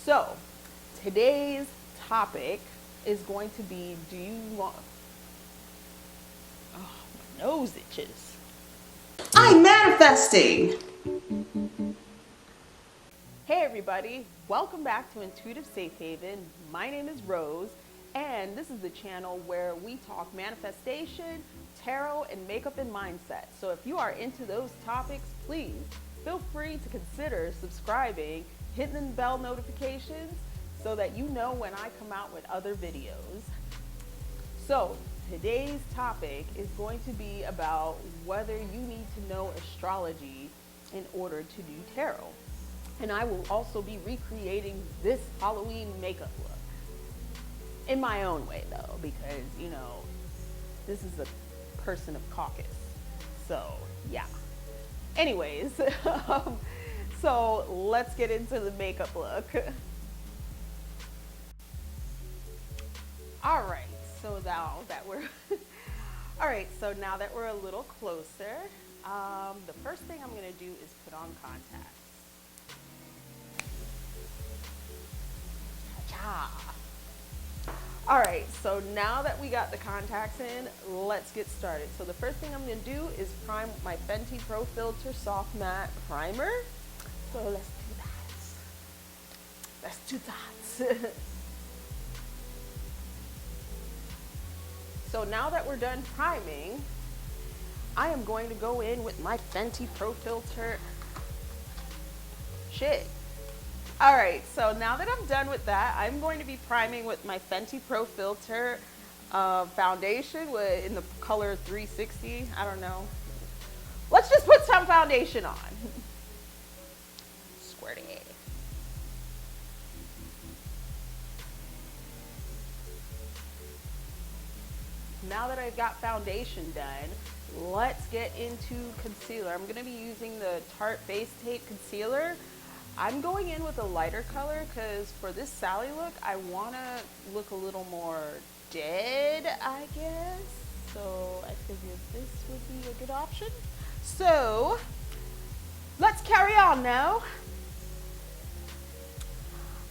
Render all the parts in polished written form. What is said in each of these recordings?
So today's topic is going to be, do you want, oh, my nose itches. I'm manifesting. Hey everybody, welcome back to Intuitive Safe Haven. My name is Rose, and this is the channel where we talk manifestation, tarot, and makeup and mindset. So if you are into those topics, please feel free to consider subscribing, hitting the bell notifications so that you know when I come out with other videos. So today's topic is going to be about whether you need to know astrology in order to do tarot. And I will also be recreating this Halloween makeup look. In my own way though, because, you know, this is a person of caucus. So, yeah. Anyways, so let's get into the makeup look. All right, so now that we're now that we're a little closer, the first thing I'm gonna do is put on contacts. All right, so now that we got the contacts in, let's get started. So the first thing I'm gonna do is prime my Fenty Pro Filter Soft Matte Primer. So let's do that. Let's do that. So now that we're done priming, I am going to go in with my Fenty Pro Filter. All right, so now that I'm done with that, I'm going to be priming with my Fenty Pro Filter foundation in the color 360. I don't know. Let's just put some foundation on. Squirty. Now that I've got foundation done, let's get into concealer. I'm gonna be using the Tarte Face Tape Concealer. I'm going in with a lighter color because for this Sally look, I want to look a little more dead, I guess. So I figured this would be a good option. So let's carry on now.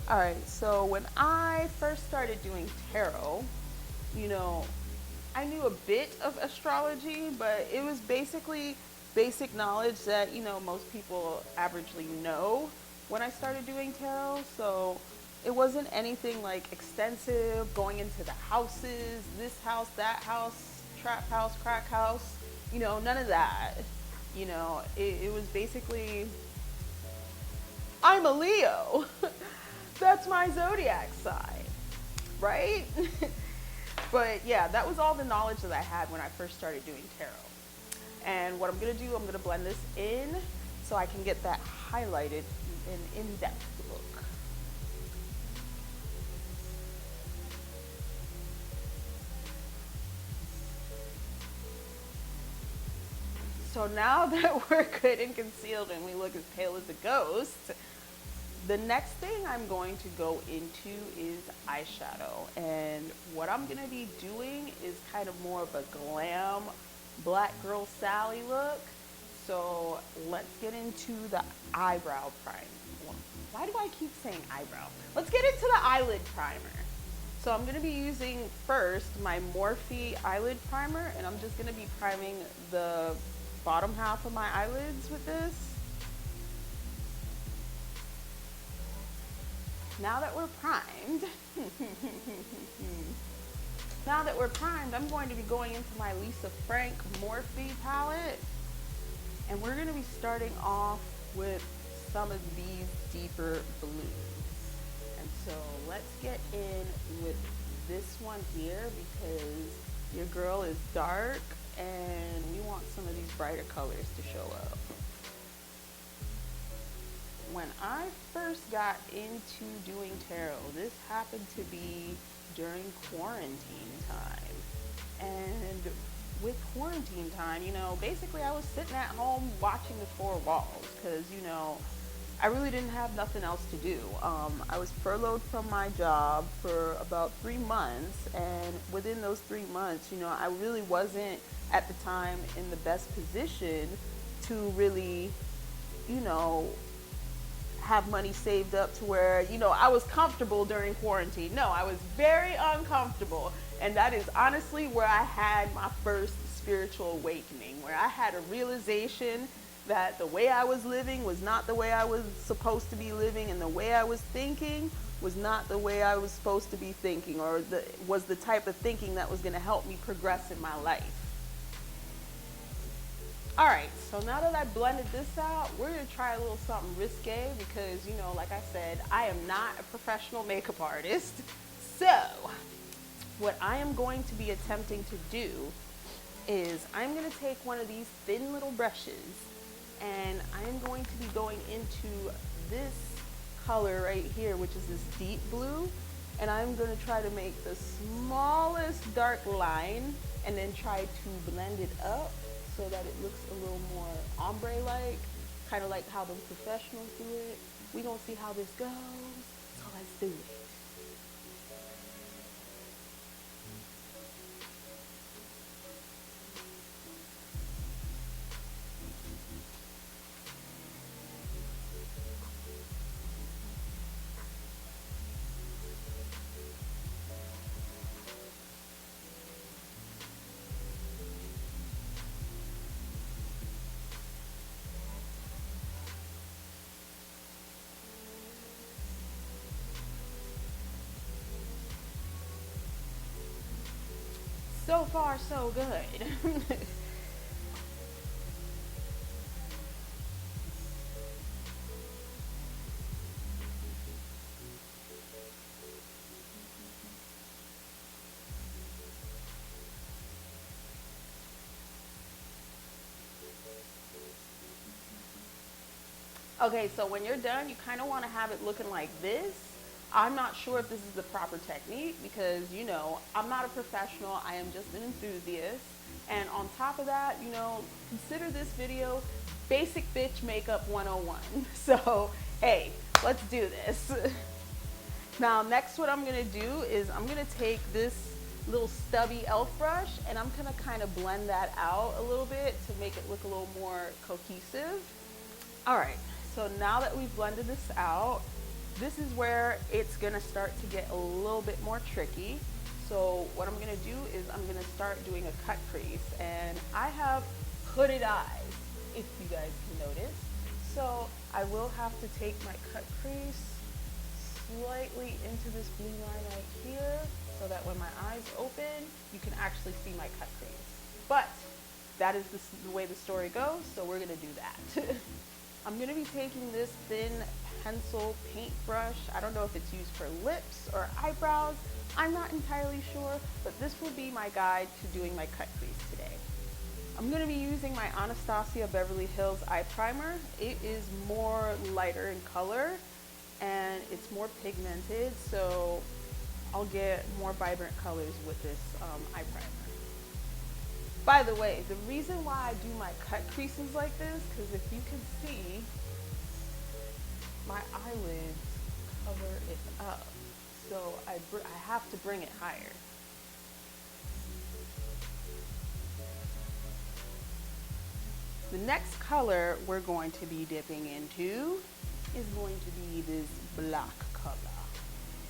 All right, so when I first started doing tarot, you know, I knew a bit of astrology, but it was basically basic knowledge that, you know, most people averagely know when I started doing tarot. So it wasn't anything like extensive, going into the houses, this house, that house, trap house, crack house, you know, none of that. You know, it was basically, I'm a Leo. That's my zodiac sign, right? But yeah, that was all the knowledge that I had when I first started doing tarot. And what I'm gonna do, I'm gonna blend this in so I can get that highlighted and in-depth look. So now that we're good and concealed and we look as pale as a ghost, the next thing I'm going to go into is eyeshadow. And what I'm gonna be doing is kind of more of a glam Black Girl Sally look. So let's get into the eyebrow primer. Why do I keep saying eyebrow? Let's get into the eyelid primer. So I'm gonna be using first my Morphe eyelid primer, and I'm just gonna be priming the bottom half of my eyelids with this. Now that we're primed, I'm going to be going into my Lisa Frank Morphe palette. And we're gonna be starting off with some of these deeper blues. And so let's get in with this one here because your girl is dark and we want some of these brighter colors to show up. When I first got into doing tarot, this happened to be during quarantine time. And with quarantine time, you know, basically I was sitting at home watching the four walls because, you know, I really didn't have nothing else to do. I was furloughed from my job for about 3 months, and within those 3 months, you know, I really wasn't at the time in the best position to really, you know, have money saved up to where, you know, I was comfortable during quarantine. No, I was very uncomfortable. And that is honestly where I had my first spiritual awakening, where I had a realization that the way I was living was not the way I was supposed to be living, and the way I was thinking was not the way I was supposed to be thinking, or was the type of thinking that was going to help me progress in my life. All right, so now that I blended this out, we're going to try a little something risque because, you know, like I said, I am not a professional makeup artist. So what I am going to be attempting to do is I'm going to take one of these thin little brushes, and I'm going to be going into this color right here, which is this deep blue, and I'm going to try to make the smallest dark line and then try to blend it up so that it looks a little more ombre-like, kind of like how the professionals do it. We're going to see how this goes, so let's do it. So far, so good. Okay, so when you're done, you kind of want to have it looking like this. I'm not sure if this is the proper technique because, you know, I'm not a professional. I am just an enthusiast. And on top of that, you know, consider this video basic bitch makeup 101. So, hey, let's do this. Now, next what I'm going to do is I'm going to take this little stubby e.l.f. brush and I'm going to kind of blend that out a little bit to make it look a little more cohesive. All right, so now that we've blended this out, this is where it's gonna start to get a little bit more tricky. So what I'm gonna do is I'm gonna start doing a cut crease, and I have hooded eyes, if you guys can notice. So I will have to take my cut crease slightly into this blue line right here so that when my eyes open, you can actually see my cut crease. But that is the way the story goes, so we're gonna do that. I'm going to be taking this thin pencil paintbrush. I don't know if it's used for lips or eyebrows. I'm not entirely sure, but this will be my guide to doing my cut crease today. I'm going to be using my Anastasia Beverly Hills Eye Primer. It is more lighter in color and it's more pigmented, so I'll get more vibrant colors with this eye primer. By the way, the reason why I do my cut creases like this, because if you can see, my eyelids cover it up. So I have to bring it higher. The next color we're going to be dipping into is going to be this black color.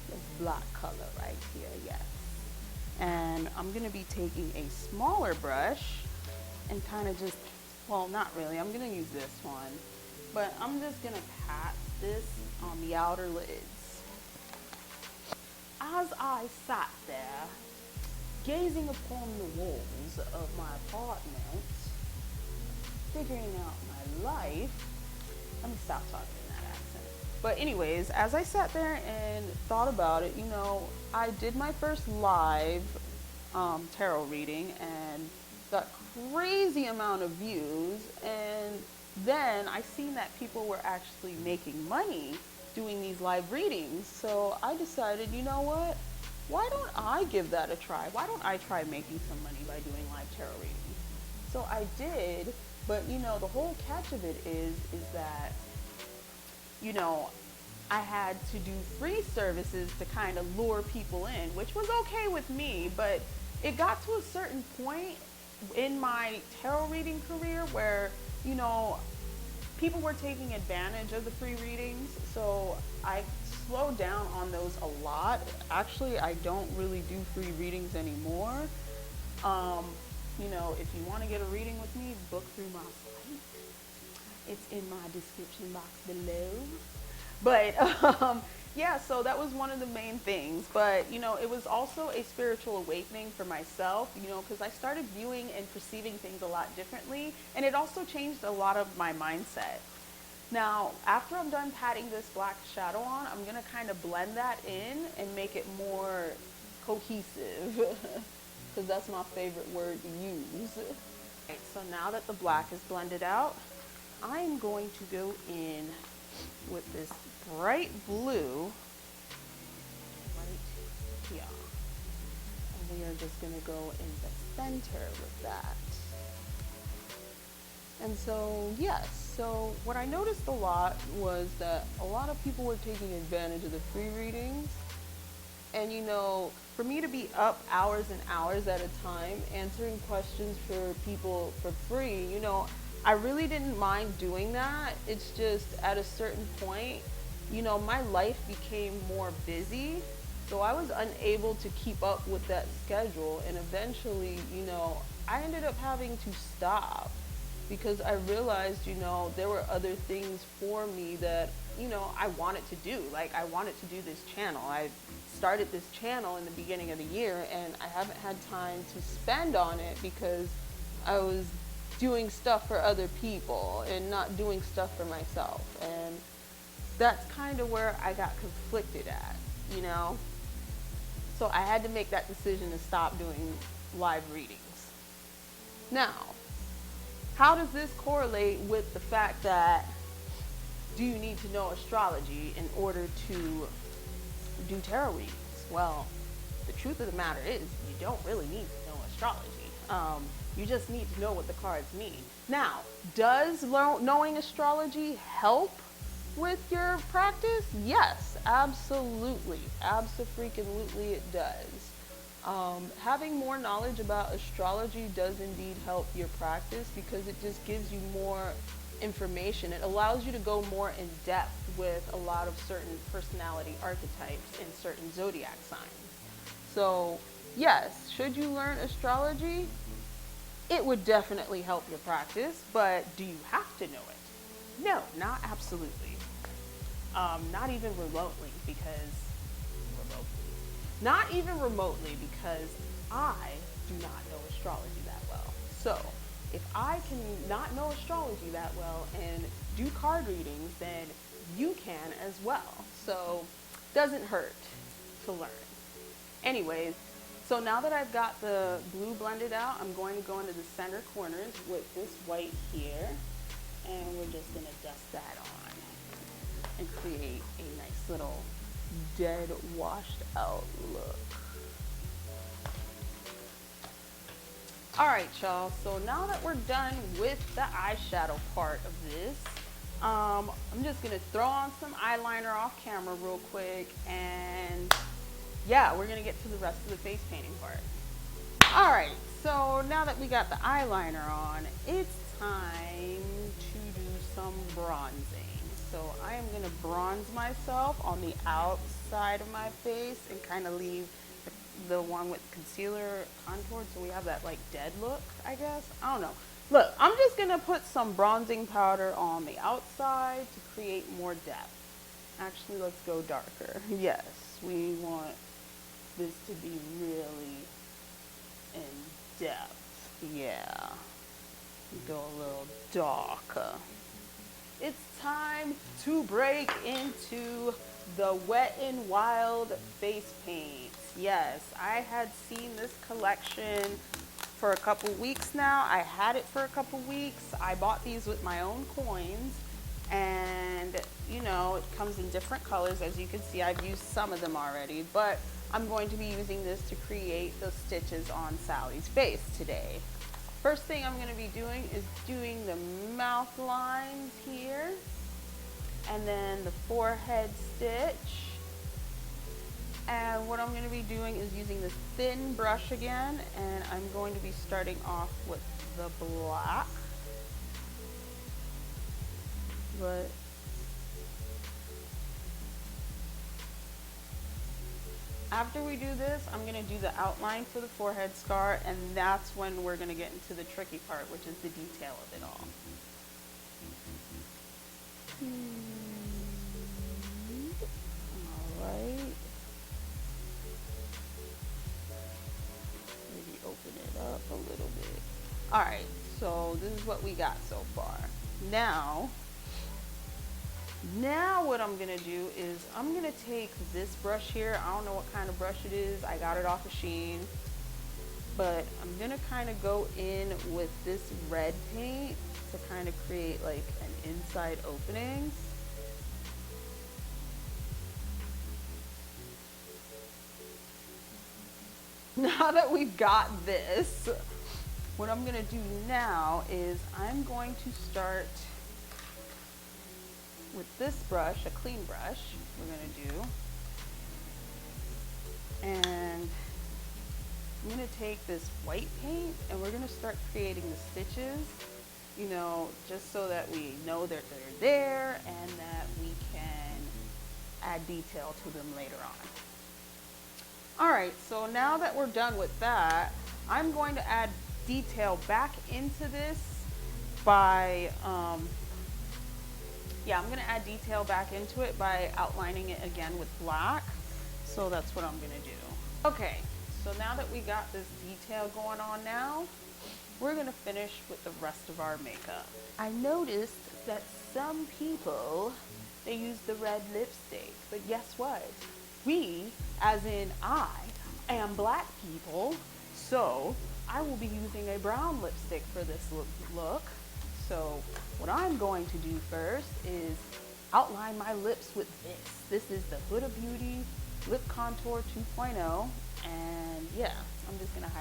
This black color right here, yes. And I'm going to be taking a smaller brush and kind of just, well, not really, I'm going to use this one, but I'm just going to pat this on the outer lids. As I sat there, gazing upon the walls of my apartment, figuring out my life, let me stop talking in that accent. But anyways, as I sat there and thought about it, you know, I did my first live tarot reading and got crazy amount of views, and then I seen that people were actually making money doing these live readings. So I decided, you know what? Why don't I give that a try? Why don't I try making some money by doing live tarot readings? So I did, but you know, the whole catch of it is that, you know, I had to do free services to kind of lure people in, which was okay with me, but it got to a certain point in my tarot reading career where, you know, people were taking advantage of the free readings, so I slowed down on those a lot. Actually, I don't really do free readings anymore. You know, if you want to get a reading with me, book through my site. It's in my description box below. But yeah, so that was one of the main things. But, you know, it was also a spiritual awakening for myself, you know, because I started viewing and perceiving things a lot differently. And it also changed a lot of my mindset. Now, after I'm done patting this black shadow on, I'm going to kind of blend that in and make it more cohesive, because that's my favorite word to use. Okay, so now that the black is blended out, I'm going to go in with this bright blue right here. And we are just going to go in the center with that. And so, yes, so what I noticed a lot was that a lot of people were taking advantage of the free readings. And, you know, for me to be up hours and hours at a time answering questions for people for free, you know, I really didn't mind doing that. It's just at a certain point, you know, my life became more busy. So I was unable to keep up with that schedule. And eventually, you know, I ended up having to stop, because I realized, you know, there were other things for me that, you know, I wanted to do. Like, I wanted to do this channel. I started this channel in the beginning of the year, and I haven't had time to spend on it because I was doing stuff for other people and not doing stuff for myself. And that's kind of where I got conflicted at, you know? So I had to make that decision to stop doing live readings. Now, how does this correlate with the fact that do you need to know astrology in order to do tarot readings? Well, the truth of the matter is you don't really need to know astrology. You just need to know what the cards mean. Now, does knowing astrology help with your practice? Yes, absolutely. Abso-freaking-lutely it does. Having more knowledge about astrology does indeed help your practice, because it just gives you more information. It allows you to go more in depth with a lot of certain personality archetypes in certain zodiac signs. So yes, should you learn astrology? It would definitely help your practice, but do you have to know it? No, not absolutely. Not even remotely, because I do not know astrology that well. So if I can not know astrology that well and do card readings, then you can as well. So doesn't hurt to learn. Anyways, so now that I've got the blue blended out, I'm going to go into the center corners with this white here, and we're just going to dust that on and create a nice little dead washed out look. Alright y'all, so now that we're done with the eyeshadow part of this, I'm just going to throw on some eyeliner off camera real quick, and yeah, we're going to get to the rest of the face painting part. Alright, so now that we got the eyeliner on, it's time to do some bronzing. So I am going to bronze myself on the outside of my face and kind of leave the one with concealer contoured, so we have that like dead look, I guess. I don't know. Look, I'm just going to put some bronzing powder on the outside to create more depth. Actually, let's go darker. Yes, we want this to be really in depth. Yeah. Go a little darker. It's time to break into the Wet n Wild face paint. Yes, I had seen this collection for a couple weeks now. I had it for a couple weeks. I bought these with my own coins, and you know, it comes in different colors. As you can see, I've used some of them already, but I'm going to be using this to create the stitches on Sally's face today. First thing I'm going to be doing is doing the mouth lines here, and then the forehead stitch. And what I'm going to be doing is using this thin brush again, and I'm going to be starting off with the black. but after we do this, I'm gonna do the outline for the forehead scar, and that's when we're gonna get into the tricky part, which is the detail of it all. All right. Maybe open it up a little bit. All right, so this is what we got so far. Now what I'm gonna do is I'm gonna take this brush here. I don't know what kind of brush it is. I got it off of Shein. But I'm gonna kind of go in with this red paint to kind of create like an inside opening. Now that we've got this, what I'm gonna do now is I'm going to start with this brush, a clean brush we're gonna do. And I'm gonna take this white paint and we're gonna start creating the stitches, you know, just so that we know that they're there and that we can add detail to them later on. All right, so now that we're done with that, I'm going to add detail back into this by, I'm gonna add detail back into it by outlining it again with black. So that's what I'm gonna do. Okay, so now that we got this detail going on now, we're gonna finish with the rest of our makeup. I noticed that some people, they use the red lipstick, but guess what? We, as in I, am black people, so I will be using a brown lipstick for this look. So what I'm going to do first is outline my lips with this. This is the Huda Beauty Lip Contour 2.0, and yeah, I'm just gonna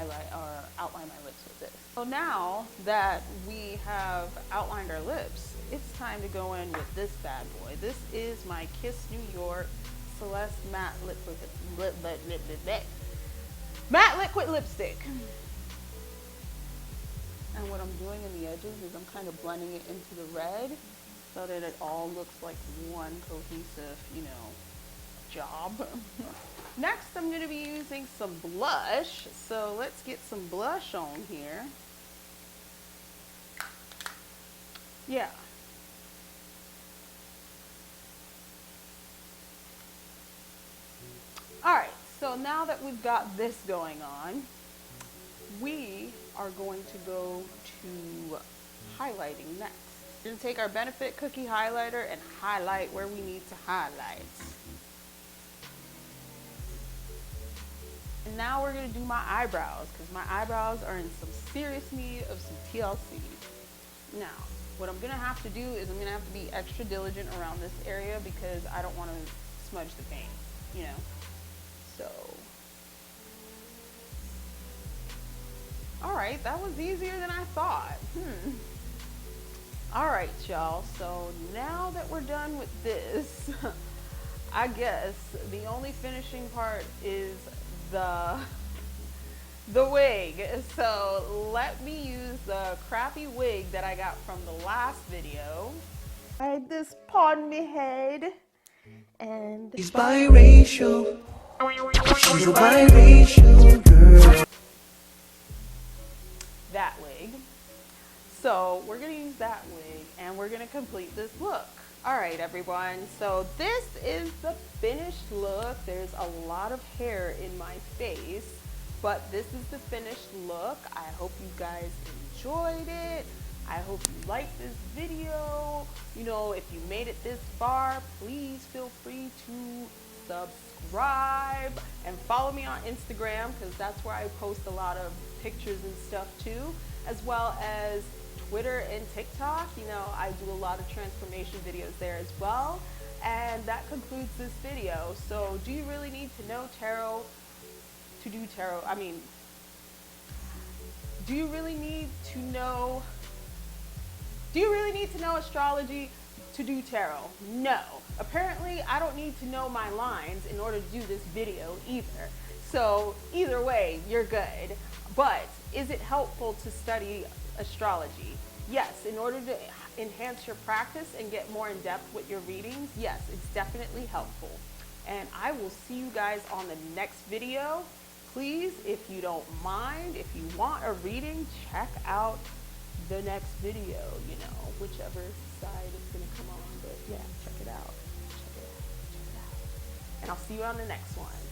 outline my lips with this. So now that we have outlined our lips, it's time to go in with this bad boy. This is my Kiss New York Celeste Matte Liquid Lipstick. And what I'm doing in the edges is I'm kind of blending it into the red so that it all looks like one cohesive, you know, job. Next, I'm going to be using some blush. So let's get some blush on here. Yeah. All right, so now that we've got this going on, we are going to go to highlighting next. We're going to take our Benefit Cookie highlighter and highlight where we need to highlight. And now we're going to do my eyebrows, because my eyebrows are in some serious need of some TLC. Now, what I'm going to have to do is I'm going to have to be extra diligent around this area because I don't want to smudge the paint, you know. So, all right, that was easier than I thought. All right, y'all, so now that we're done with this, I guess the only finishing part is the wig. So let me use the crappy wig that I got from the last video. I had this upon me head, and She's biracial. She's a biracial girl. that wig. So we're gonna use that wig and we're gonna complete this look. All right, everyone, so this is the finished look. There's a lot of hair in my face, but this is the finished look. I hope you guys enjoyed it. I hope you liked this video. You know, if you made it this far, please feel free to subscribe and follow me on Instagram, because that's where I post a lot of pictures and stuff too, as well as Twitter and TikTok. You know, I do a lot of transformation videos there as well. And that concludes this video. So do you really need to know tarot to do tarot? I mean, do you really need to know astrology to do tarot? No. Apparently, I don't need to know my lines in order to do this video either. So either way, you're good. But is it helpful to study astrology? Yes, in order enhance your practice and get more in depth with your readings, yes, it's definitely helpful. And I will see you guys on the next video. Please, if you don't mind, if you want a reading, check out the next video, you know, whichever side it's gonna come on, but yeah, check it out. Check it out. And I'll see you on the next one.